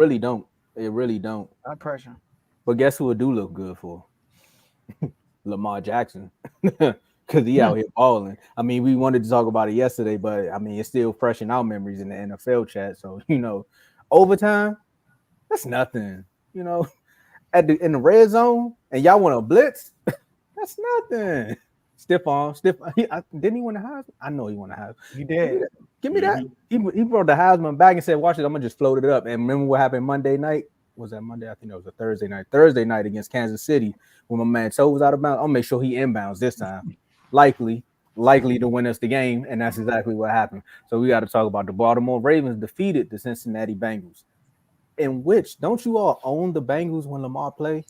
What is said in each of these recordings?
Really don't. It really don't. That pressure. But guess who it do look good for? Lamar Jackson. Because he out here balling. I mean, we wanted to talk about it yesterday, but I mean, it's still fresh in our memories in the NFL chat. So, overtime, that's nothing. You know, in the red zone, and y'all want to blitz, that's nothing. Stiff arm, stiff. Didn't he win the Heisman? I know he won the Heisman. You Give me did. that. Give me that. He brought the Heisman back and said, "Watch it. I'm gonna just float it up." And remember what happened Monday night? Was that Monday? I think that was a Thursday night. Thursday night against Kansas City when my man Toe was out of bounds. I'll make sure he inbounds this time. Likely to win us the game, and that's exactly what happened. So we got to talk about the Baltimore Ravens defeated the Cincinnati Bengals. In which don't you all own the Bengals when Lamar play?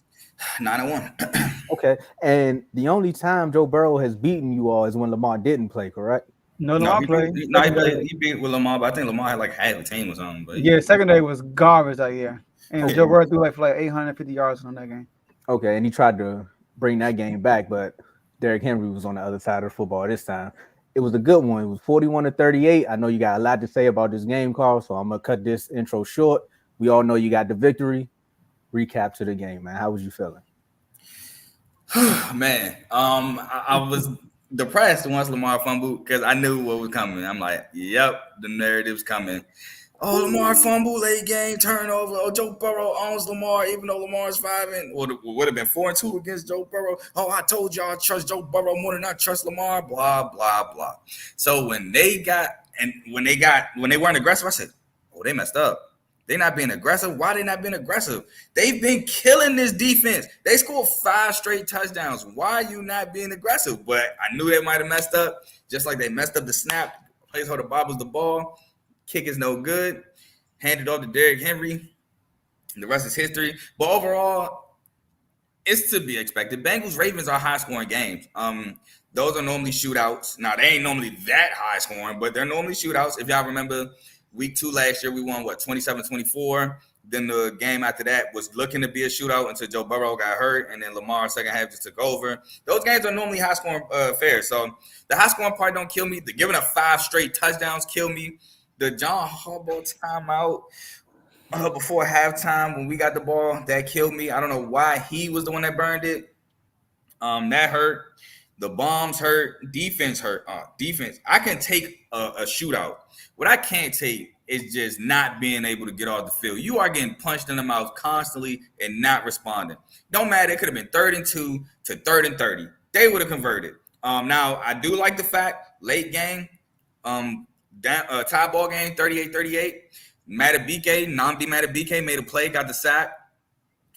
9-1. Okay, and the only time Joe Burrow has beaten you all is when Lamar didn't play, correct? No, No, Lamar played. he beat with Lamar, but I think Lamar had like half a team or something. But Yeah, secondary was garbage that year. And Joe Burrow threw for like 850 yards on that game. Okay, and he tried to bring that game back, but Derrick Henry was on the other side of the football this time. It was a good one. It was 41-38. I know you got a lot to say about this game, Carl, so I'm going to cut this intro short. We all know you got the victory. Recap to the game, man. How was you feeling? Man, I was depressed once Lamar fumbled because I knew what was coming. I'm like, yep, the narrative's coming. Oh, Lamar fumble, late game, turnover. Oh, Joe Burrow owns Lamar, even though Lamar's 5 and would have been 4-2 against Joe Burrow. Oh, I told y'all I trust Joe Burrow more than I trust Lamar. Blah blah blah. So when they weren't aggressive, I said, oh, they messed up. They not being aggressive. Why they not being aggressive? They've been killing this defense. They scored 5 straight touchdowns. Why are you not being aggressive? But I knew they might have messed up, just like they messed up the snap. Placeholder bobbles the ball. Kick is no good. Handed off to Derrick Henry. The rest is history. But overall, it's to be expected. Bengals Ravens are high scoring games. Those are normally shootouts. Now they ain't normally that high scoring, but they're normally shootouts. If y'all remember, week 2 last year we won 27-24. Then the game after that was looking to be a shootout until Joe Burrow got hurt, and then Lamar second half just took over. Those games are normally high scoring affairs. So the high scoring part don't kill me. The giving up 5 straight touchdowns kill me. The John Harbaugh timeout before halftime when we got the ball, that killed me. I don't know why he was the one that burned it. That hurt. The bombs hurt. Defense hurt. Defense. I can take a shootout. What I can't take is just not being able to get off the field. You are getting punched in the mouth constantly and not responding. Don't matter. It could have been 3rd and 2 to 3rd and 30. They would have converted. Now, I do like the fact, late game, tie ball game, 38-38. Nnamdi Madubuike made a play, got the sack.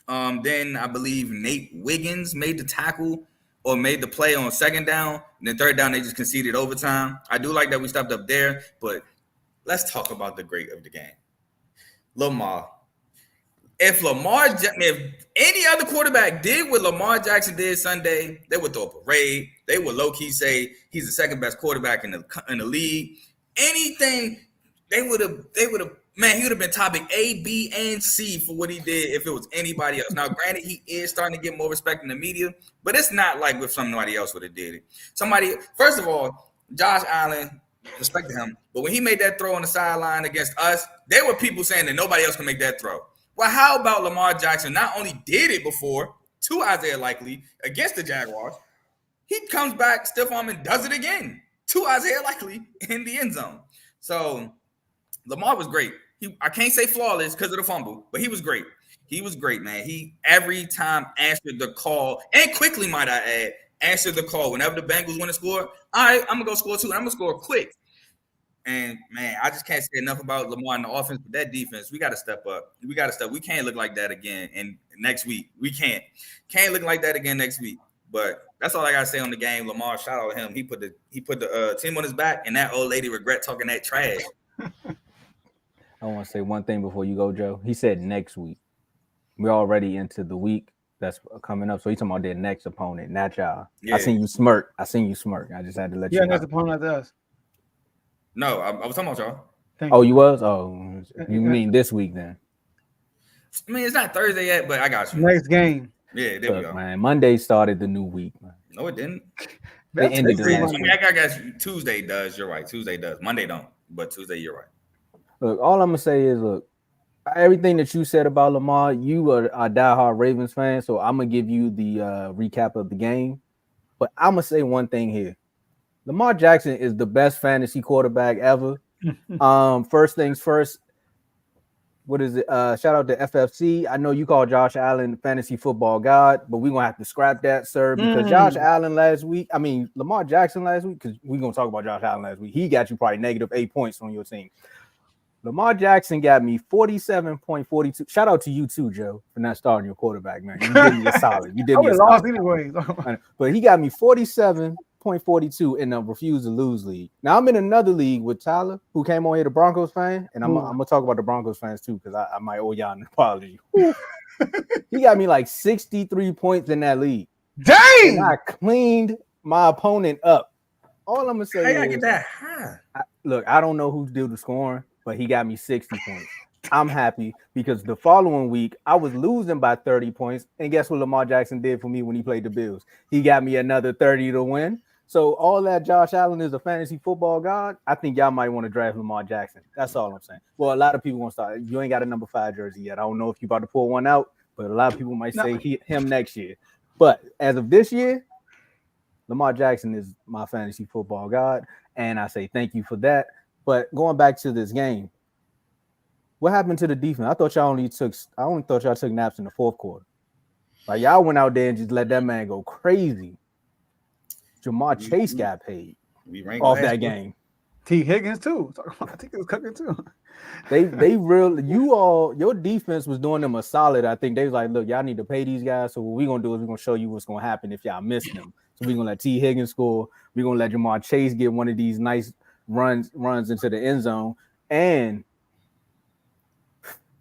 Then I believe Nate Wiggins made the tackle or made the play on 2nd down. And then 3rd down, they just conceded overtime. I do like that we stepped up there, but let's talk about the great of the game. Lamar. If any other quarterback did what Lamar Jackson did Sunday, they would throw a parade. They would low-key say he's the second best quarterback in the league. Anything, they would have, man, he would have been topic A, B, and C for what he did if it was anybody else. Now, granted, he is starting to get more respect in the media, but it's not like if somebody else would have did it. First of all, Josh Allen, respect to him, but when he made that throw on the sideline against us, there were people saying that nobody else can make that throw. Well, how about Lamar Jackson not only did it before to Isaiah Likely against the Jaguars, he comes back, stiff arm, and does it again to Isaiah Likely in the end zone. So Lamar was great. I can't say flawless because of the fumble, but he was great. He was great, man. He every time answered the call, and quickly, might I add, answered the call. Whenever the Bengals want to score, all right, I'm going to go score 2, and I'm going to score quick. And, man, I just can't say enough about Lamar and the offense, but that defense, we got to step up. We can't look like that again next week. We can't look like that again next week. But that's all I gotta say on the game. Lamar, shout out to him. He put the team on his back, and that old lady regret talking that trash. I want to say one thing before you go, Joe. He said next week. We're already into the week that's coming up. So he's talking about their next opponent, not y'all. Yeah. I seen you smirk. I just had to let you know. Yeah, next opponent like us. No, I was talking about y'all. Oh, you was? Oh, you mean this week then? I mean, it's not Thursday yet, but I got you. Next game. Yeah, there we go. Man, Monday started the new week, man. No, it didn't. It ended the last week. I guess Tuesday does. You're right. Tuesday does. Monday don't, but Tuesday you're right. Look, all I'm gonna say is, look, Everything that you said about Lamar, you are a diehard Ravens fan, so I'm gonna give you the recap of the game. But I'm gonna say one thing here: Lamar Jackson is the best fantasy quarterback ever. First things first. What is it? Shout out to FFC. I know you call Josh Allen fantasy football god, but we're gonna have to scrap that, sir, because Josh Allen last week, I mean Lamar Jackson last week, because we're gonna talk about Josh Allen last week. He got you probably -8 points on your team. Lamar Jackson got me 47.42. Shout out to you too, Joe, for not starting your quarterback, man. You did me a solid. You did me a solid. Lost anyway. But he got me 47.42 in the refuse to lose league. Now I'm in another league with Tyler, who came on here, the Broncos fan, and I'm gonna talk about the Broncos fans too, because I might owe y'all an apology. He got me like 63 points in that league. Dang! And I cleaned my opponent up. All I'm gonna say How y'all is, get that high? Look, I don't know who did the scoring, but he got me 60 points. I'm happy because the following week I was losing by 30 points. And guess what Lamar Jackson did for me when he played the Bills? He got me another 30 to win. So all that Josh Allen is a fantasy football god, I think y'all might want to draft Lamar Jackson. That's all I'm saying. Well, a lot of people want to start. You ain't got a number 5 jersey yet. I don't know if you're about to pull one out, but a lot of people might say him next year. But as of this year, Lamar Jackson is my fantasy football god. And I say thank you for that. But going back to this game, what happened to the defense? I only thought y'all took naps in the fourth quarter. Like y'all went out there and just let that man go crazy. Jamar Chase got paid off that game. T. Higgins too. I think it was cooking too. Your defense was doing them a solid. I think they was like, look, y'all need to pay these guys. So what we're gonna do is we're gonna show you what's gonna happen if y'all miss them. So we're gonna let T. Higgins score. We're gonna let Jamar Chase get one of these nice runs into the end zone, and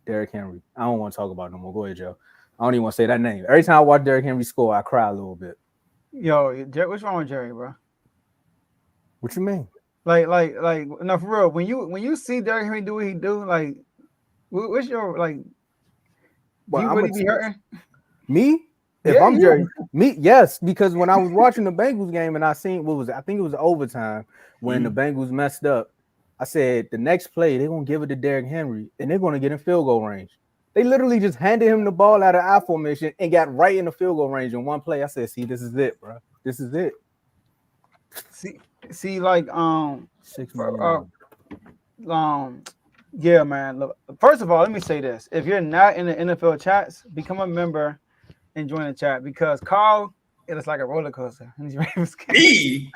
Derrick Henry. I don't want to talk about it no more. Go ahead, Joe. I don't even want to say that name. Every time I watch Derrick Henry score, I cry a little bit. Yo, what's wrong with Jerry, bro? What you mean? Like, no, for real. When you see Derrick Henry do what he do, like, what's your like? Well, you really be hurting? Me? If I'm Jerry, me, yes, because when I was watching the Bengals game and I seen I think it was overtime when the Bengals messed up. I said the next play they're gonna give it to Derrick Henry and they're gonna get in field goal range. They literally just handed him the ball out of I formation and got right in the field goal range in one play. I said, "See, this is it, bro. This is it." See, like 6 million. Yeah, man. Look, first of all, let me say this: if you're not in the NFL chats, become a member and join the chat because Carl, it is like a roller coaster. Me?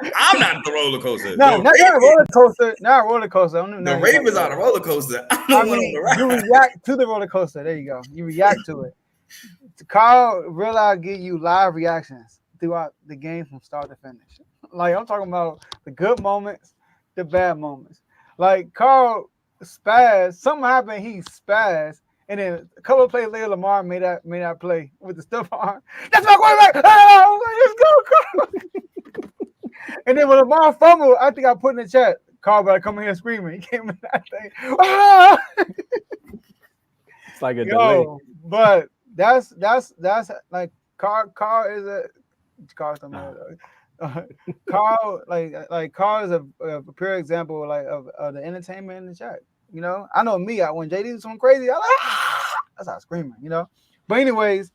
I'm not the roller coaster. No, not a roller coaster. Not a roller coaster. The Ravens are the roller coaster. You react to the roller coaster. There you go. You react to it. Carl really give you live reactions throughout the game from start to finish. Like I'm talking about the good moments, the bad moments. Like Carl spaz. Something happened. He spaz. And then a couple of plays later, Lamar made that play with the stiff arm. That's my quarterback. Oh, let's go, Carl. And then when Lamar fumbled, I think I put in the chat, Carl better come in here screaming. He came in that thing. Ah! It's like a delay. But that's like Carl is a Carl's the man. Carl like Carl is a pure example of the entertainment in the chat. You know, I know me. When JD was going crazy, I like that's how I'm screaming. You know, but anyways,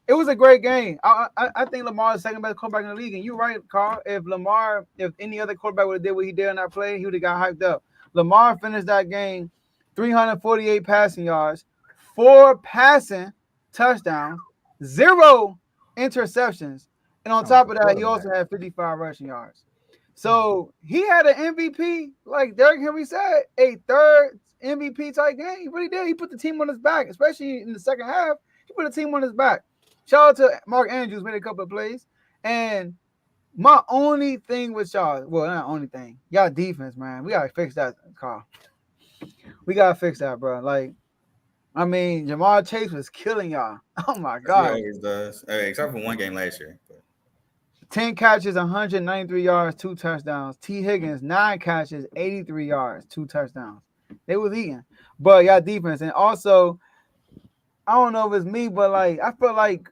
it was a great game. I think Lamar is the second best quarterback in the league, and you're right, Carl. If any other quarterback would have did what he did on that play, he would have got hyped up. Lamar finished that game 348 passing yards, 4 passing touchdowns, 0 interceptions, and on top of that, he also had 55 rushing yards. So he had an MVP, like Derrick Henry said, a third MVP type game. He really did. He put the team on his back, especially in the second half. He put the team on his back. Shout out to Mark Andrews, made a couple of plays. And my only thing with y'all, well, not only thing, y'all defense, man. We gotta fix that, Carl. We gotta fix that, bro. Like, I mean, Jamar Chase was killing y'all. Oh my God. He always does. Except for one game last year. 10 catches, 193 yards, 2 touchdowns. T. Higgins, 9 catches, 83 yards, 2 touchdowns. They was eating. But y'all defense. And also, I don't know if it's me, but like I feel like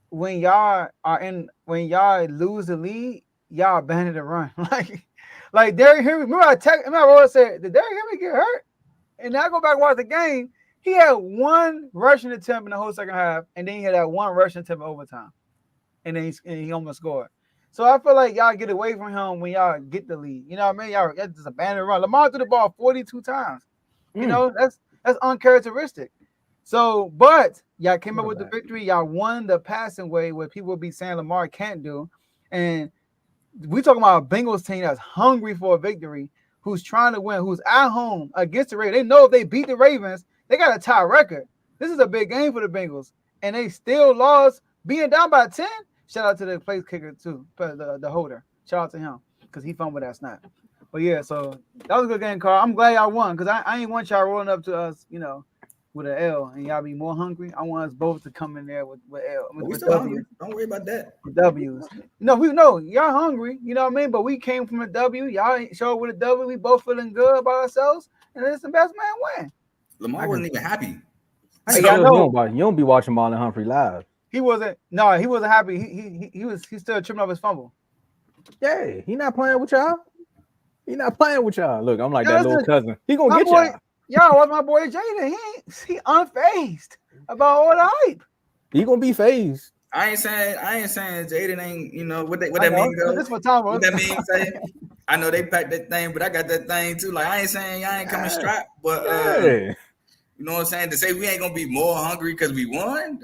when y'all lose the lead, y'all abandon the run. like Derrick Henry. Remember I said, did Derrick Henry get hurt? And I go back and watch the game. He had one rushing attempt in the whole second half, and then he had that one rushing attempt in overtime, and then he almost scored. So I feel like y'all get away from him when y'all get the lead. You know what I mean? Y'all just abandon run. Lamar threw the ball 42 times. You know, that's uncharacteristic. So, but y'all came up with the victory. Y'all won the passing way, where people will be saying Lamar can't do. And we talking about a Bengals team that's hungry for a victory, who's trying to win, who's at home against the Ravens. They know if they beat the Ravens, they got a tie record. This is a big game for the Bengals, and they still lost, being down by 10. Shout out to the place kicker too, the holder. Shout out to him because he fumbled that snap. But yeah, so that was a good game, Carl. I'm glad y'all won because I ain't want y'all rolling up to us, you know, with an L and y'all be more hungry. I want us both to come in there with L. We still hungry. Don't worry about that. With W's. No, we know y'all hungry. You know what I mean? But we came from a W. Y'all showed with a W. We both feeling good about ourselves, and it's the best man win. Lamar wasn't even happy. You don't be watching Marlon Humphrey live. He wasn't happy. He's still tripping up his fumble. Yeah, he not playing with y'all. Look, I'm like that little cousin. He gonna get y'all. Y'all, what's my boy Jaden? He unfazed about all the hype. He gonna be phased. I ain't saying Jaden ain't, you know, what that mean though. This for Tomo. What that mean say? I know they packed that thing, but I got that thing too. Like I ain't saying y'all ain't coming strapped, but you know what I'm saying? To say we ain't gonna be more hungry because we won,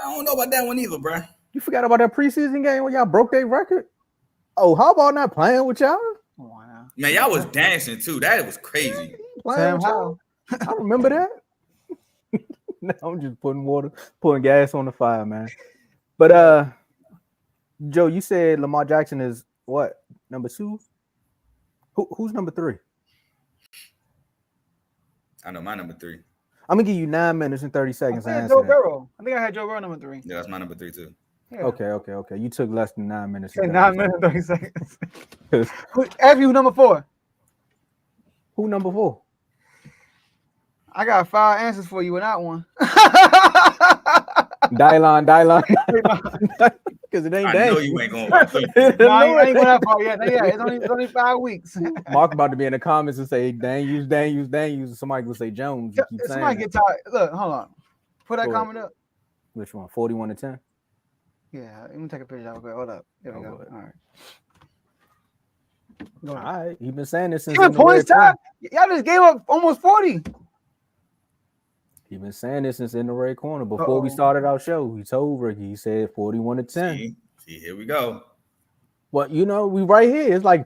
I don't know about that one either, bro. You forgot about that preseason game when y'all broke their record? Oh, how about not playing with y'all? Wow. Man, y'all was dancing too. That was crazy. Playing with y'all. I remember that. No, I'm just pouring gas on the fire, man. But Joe, you said Lamar Jackson is what, number 2? Who's number 3? I know my number 3. I'm gonna give you 9 minutes and 30 seconds to answer Joe that. Burrow. I think I had Joe Burrow number 3. Yeah, that's my number 3 too. Yeah. Okay. You took less than 9 minutes. 9 minutes and 30 seconds. Who number 4? Who number 4? I got 5 answers for you in that one. Dylon. Because it ain't I dang. know you ain't going. I ain't going that far yet. It's only 5 weeks. Mark about to be in the comments and say, dang use. Somebody will say Jones. You keep Somebody saying get tired. Look, hold on. Put that comment up. Which one? 41-10? Yeah, let me take a picture. Okay, hold up. There we go. All right. All right. You've been saying this since points time. Y'all just gave up almost 40. You've been saying this since in the red corner. Before we started our show, he told Ricky, he said 41-10. See, here we go. Well, you know, we right here. It's like